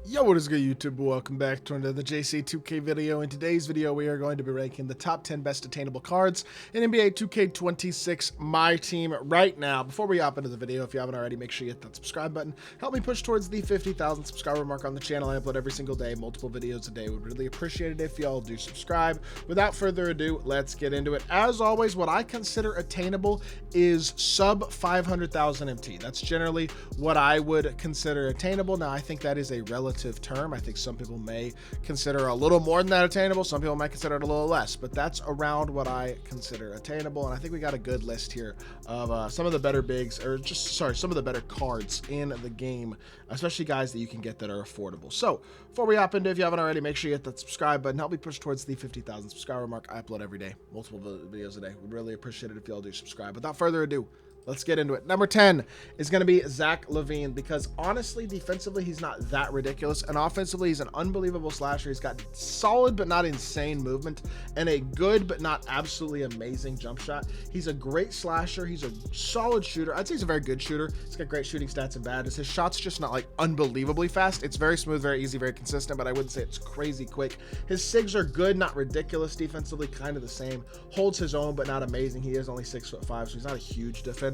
Yo, what is good, YouTube? Welcome back to another JC2K video. In today's video, we are going to be ranking the top 10 best attainable cards in NBA 2K26 MyTEAM right now. Before we hop into the video, if you haven't already, make sure you hit that subscribe button. Help me push towards the 50,000 subscriber mark on the channel. I upload every single day, multiple videos a day. Would really appreciate it if y'all do subscribe. Without further ado, let's get into it. As always, what I consider attainable is sub 500,000 MT. That's generally what I would consider attainable. Now, I think that is a relative term. I think some people may consider a little more than that attainable. Some people might consider it a little less, but that's around what I consider attainable. And I think we got a good list here of some of the better bigs, or some of the better cards in the game, especially guys that you can get that are affordable. So before we hop into, if you haven't already, make sure you hit that subscribe button. Help me push towards the 50,000 subscriber mark. I upload every day, multiple videos a day. Would really appreciate it if y'all do subscribe. Without further ado, let's get into it. Number 10 is going to be Zach LaVine, because honestly, defensively, he's not that ridiculous. And offensively, he's an unbelievable slasher. He's got solid but not insane movement and a good but not absolutely amazing jump shot. He's a great slasher. He's a solid shooter. I'd say he's a very good shooter. He's got great shooting stats and badges. His shot's just not like unbelievably fast. It's very smooth, very easy, very consistent, but I wouldn't say it's crazy quick. His sigs are good, not ridiculous. Defensively, kind of the same. Holds his own, but not amazing. He is only 6'5", so he's not a huge defender.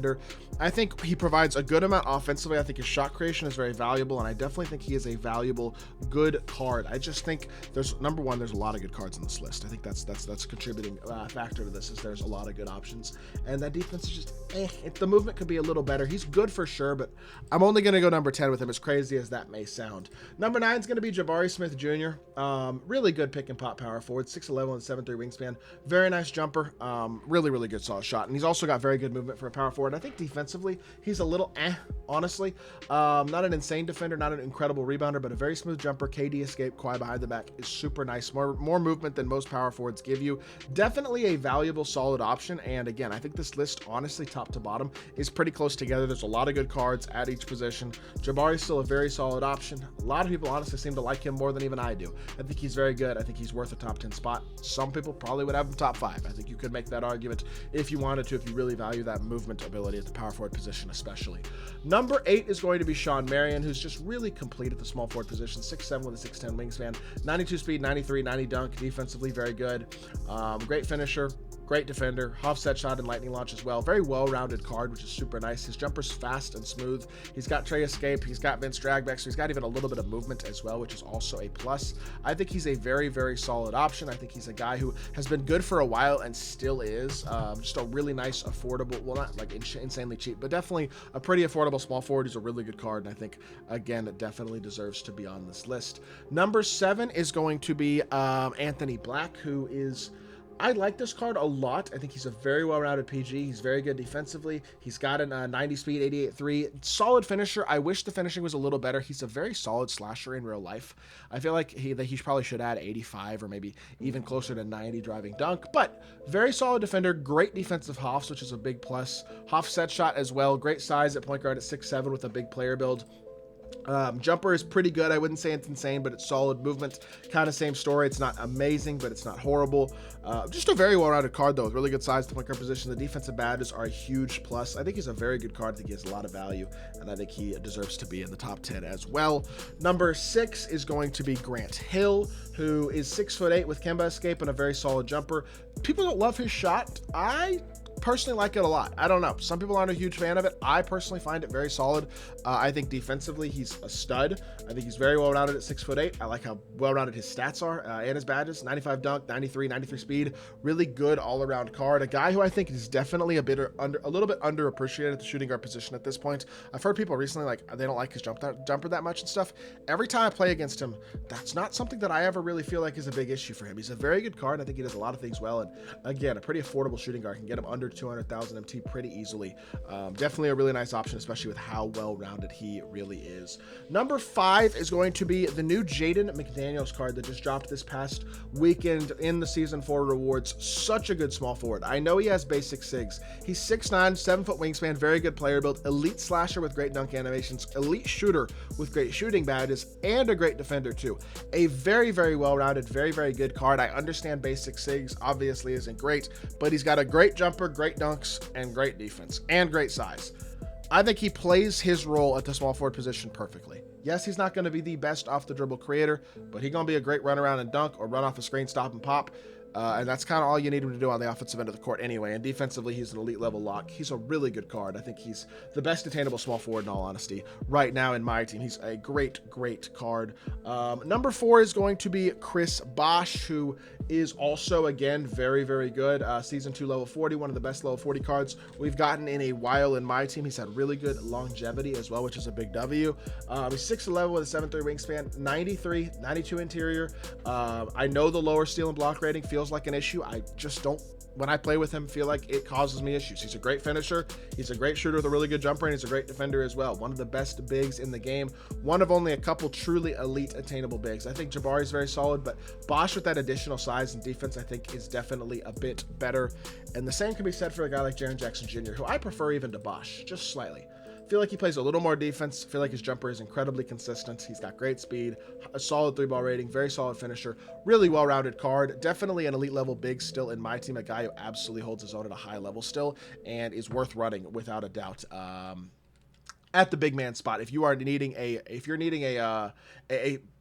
I think he provides a good amount offensively. I think his shot creation is very valuable, and I definitely think he is a valuable, good card. I just think there's, number one, there's a lot of good cards on this list. I think that's a contributing factor to this, is there's a lot of good options, and that defense is just the movement could be a little better. He's good for sure, but I'm only going to go number 10 with him, as crazy as that may sound. Number 9 is going to be Jabari Smith Jr. Really good pick and pop power forward, 6'11" and 7'3" wingspan. Very nice jumper. Really good solid shot, and he's also got very good movement for a power forward. I think defensively, he's a little honestly. Not an insane defender, not an incredible rebounder, but a very smooth jumper. KD escape, Kawhi behind the back is super nice. More movement than most power forwards give you. Definitely a valuable, solid option. And again, I think this list, honestly, top to bottom, is pretty close together. There's a lot of good cards at each position. Jabari's still a very solid option. A lot of people honestly seem to like him more than even I do. I think he's very good. I think he's worth a top 10 spot. Some people probably would have him top 5. I think you could make that argument if you wanted to, if you really value that movement ability at the power forward position especially. Number 8 is going to be Shawn Marion, who's just really complete at the small forward position. 6'7" with a 6'10" wingspan, 92 speed, 93, 90 dunk, defensively very good. Great finisher, great defender, offset shot and lightning launch as well. Very well-rounded card, which is super nice. His jumper's fast and smooth. He's got Trey escape. He's got Vince dragback, so he's got even a little bit of movement as well, which is also a plus. I think he's a very solid option. I think he's a guy who has been good for a while and still is. Just a really nice, affordable, well, not like insanely cheap, but definitely a pretty affordable small forward. He's a really good card, and I think, again, it definitely deserves to be on this list. Number 7 is going to be Anthony Black, who is... I like this card a lot. I think he's a very well-rounded PG. He's very good defensively. He's got a 90 speed, 88 solid finisher. I wish the finishing was a little better. He's a very solid slasher in real life. I feel like he probably should add 85 or maybe even closer to 90 driving dunk, but very solid defender, great defensive hoffs, which is a big plus. Hoff set shot as well. Great size at point guard at 6'7" with a big player build. Jumper is pretty good. I wouldn't say it's insane, but it's solid. Movement, kind of same story. It's not amazing, but it's not horrible. Just a very well-rounded card, though, with really good size to point guard position. The defensive badges are a huge plus. I think he's a very good card. I think he has a lot of value, and I think he deserves to be in the top 10 as well. Number 6 is going to be Grant Hill, who is 6'8" with Kemba escape and a very solid jumper. People don't love his shot. I personally like it a lot. I don't know. Some people aren't a huge fan of it. I personally find it very solid. I think defensively, he's a stud. I think he's very well-rounded at 6'8". I like how well-rounded his stats are and his badges. 95 dunk, 93 speed. Really good all-around card. A guy who I think is definitely a little bit underappreciated at the shooting guard position at this point. I've heard people recently, like, they don't like his jumper that much and stuff. Every time I play against him, that's not something that I ever really feel like is a big issue for him. He's a very good card. I think he does a lot of things well. And again, a pretty affordable shooting guard. Can get him under 200,000 MT pretty easily. Definitely a really nice option, especially with how well-rounded he really is. Number 5 is going to be the new Jaden McDaniels card that just dropped this past weekend in the Season 4 rewards. Such a good small forward. I know he has basic sigs. He's 6'9", 7-foot wingspan, very good player build, elite slasher with great dunk animations, elite shooter with great shooting badges, and a great defender too. A very well-rounded, very good card. I understand basic sigs obviously isn't great, but he's got a great jumper, great dunks, and great defense, and great size. I think he plays his role at the small forward position perfectly. Yes, he's not going to be the best off the dribble creator, but he's going to be a great run around and dunk or run off the screen, stop and pop. And that's kind of all you need him to do on the offensive end of the court anyway. And defensively, he's an elite level lock. He's a really good card. I think he's the best attainable small forward in all honesty right now in my team. He's a great card. Number 4 is going to be Chris Bosh, who is also, again, very good. Season 2 level 40, one of the best level 40 cards we've gotten in a while in my team. He's had really good longevity as well, which is a big W. He's 6'11 with a 7'3 wingspan, 93, 92 interior. I know the lower steal and block rating feels like an issue. I just don't, when I play with him, feel like it causes me issues. He's a great finisher. He's a great shooter with a really good jumper, and he's a great defender as well. One of the best bigs in the game. One of only a couple truly elite attainable bigs. I think Jabari is very solid, but Bosh with that additional size and defense, I think, is definitely a bit better. And the same can be said for a guy like Jaren Jackson Jr., who I prefer even to Bosh, just slightly. Feel like he plays a little more defense. Feel like his jumper is incredibly consistent. He's got great speed, a solid 3-ball rating, very solid finisher, really well-rounded card. Definitely an elite level big still in my team, a guy who absolutely holds his own at a high level still and is worth running without a doubt. At the big man spot, if you're needing a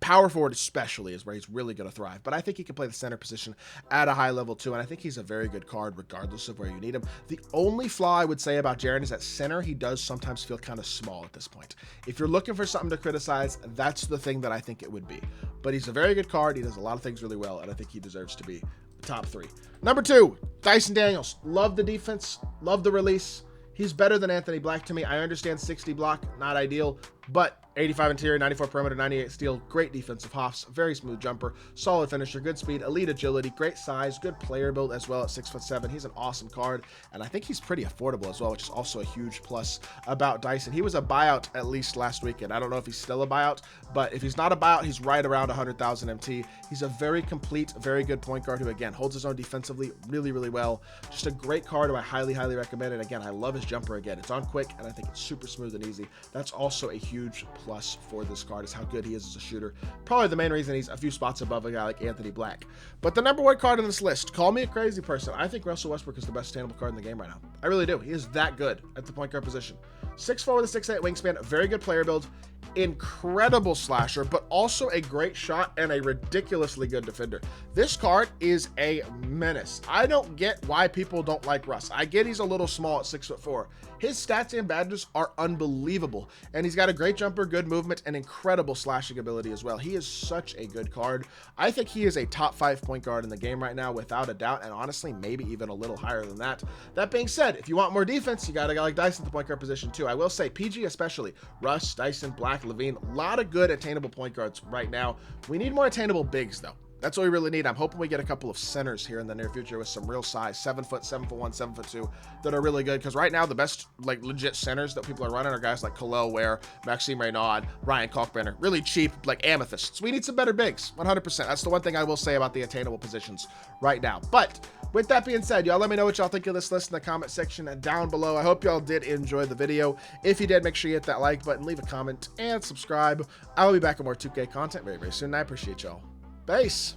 power forward especially, is where he's really going to thrive. But I think he can play the center position at a high level too, and I think he's a very good card regardless of where you need him. The only flaw I would say about Jaren is that center, he does sometimes feel kind of small at this point. If you're looking for something to criticize, that's the thing that I think it would be. But he's a very good card. He does a lot of things really well, and I think he deserves to be the top 3. Number 2, Dyson Daniels. Love the defense, love the release. He's better than Anthony Black to me. I understand 60 block, not ideal, but 85 interior, 94 perimeter, 98 steal, great defensive hops, very smooth jumper, solid finisher, good speed, elite agility, great size, good player build as well at 6'7". He's an awesome card, and I think he's pretty affordable as well, which is also a huge plus about Dyson. He was a buyout at least last weekend. I don't know if he's still a buyout, but if he's not a buyout, he's right around 100,000 MT. He's a very complete, very good point guard who, again, holds his own defensively really well. Just a great card who I highly recommend. And again, I love his jumper. Again, it's on quick, and I think it's super smooth and easy. That's also a huge plus for this card, is how good he is as a shooter. Probably the main reason he's a few spots above a guy like Anthony Black. But the number 1 card on this list, call me a crazy person, I think Russell Westbrook is the best attainable card in the game right now. I really do. He is that good at the point guard position. 6'4 with a 6'8 wingspan, very good player build, incredible slasher, but also a great shot and a ridiculously good defender. This card is a menace. I don't get why people don't like Russ. I get he's a little small at 6'4". His stats and badges are unbelievable, and he's got a great jumper, good movement, and incredible slashing ability as well. He is such a good card. I think he is a top 5 point guard in the game right now, without a doubt, and honestly, maybe even a little higher than that. That being said, if you want more defense, you got a guy like Dyson at the point guard position too. I will say, PG especially, Russ, Dyson, Black, LaVine, a lot of good attainable point guards right now. We need more attainable bigs though. That's what we really need. I'm hoping we get a couple of centers here in the near future with some real size, 7 foot, 7'1", 7'2", that are really good. Because right now, the best like legit centers that people are running are guys like Khalil Ware, Maxime Reynaud, Ryan Kalkbrenner. Really cheap, like amethysts. We need some better bigs, 100%. That's the one thing I will say about the attainable positions right now. But with that being said, y'all let me know what y'all think of this list in the comment section down below. I hope y'all did enjoy the video. If you did, make sure you hit that like button, leave a comment, and subscribe. I will be back with more 2K content very soon. I appreciate y'all. Peace.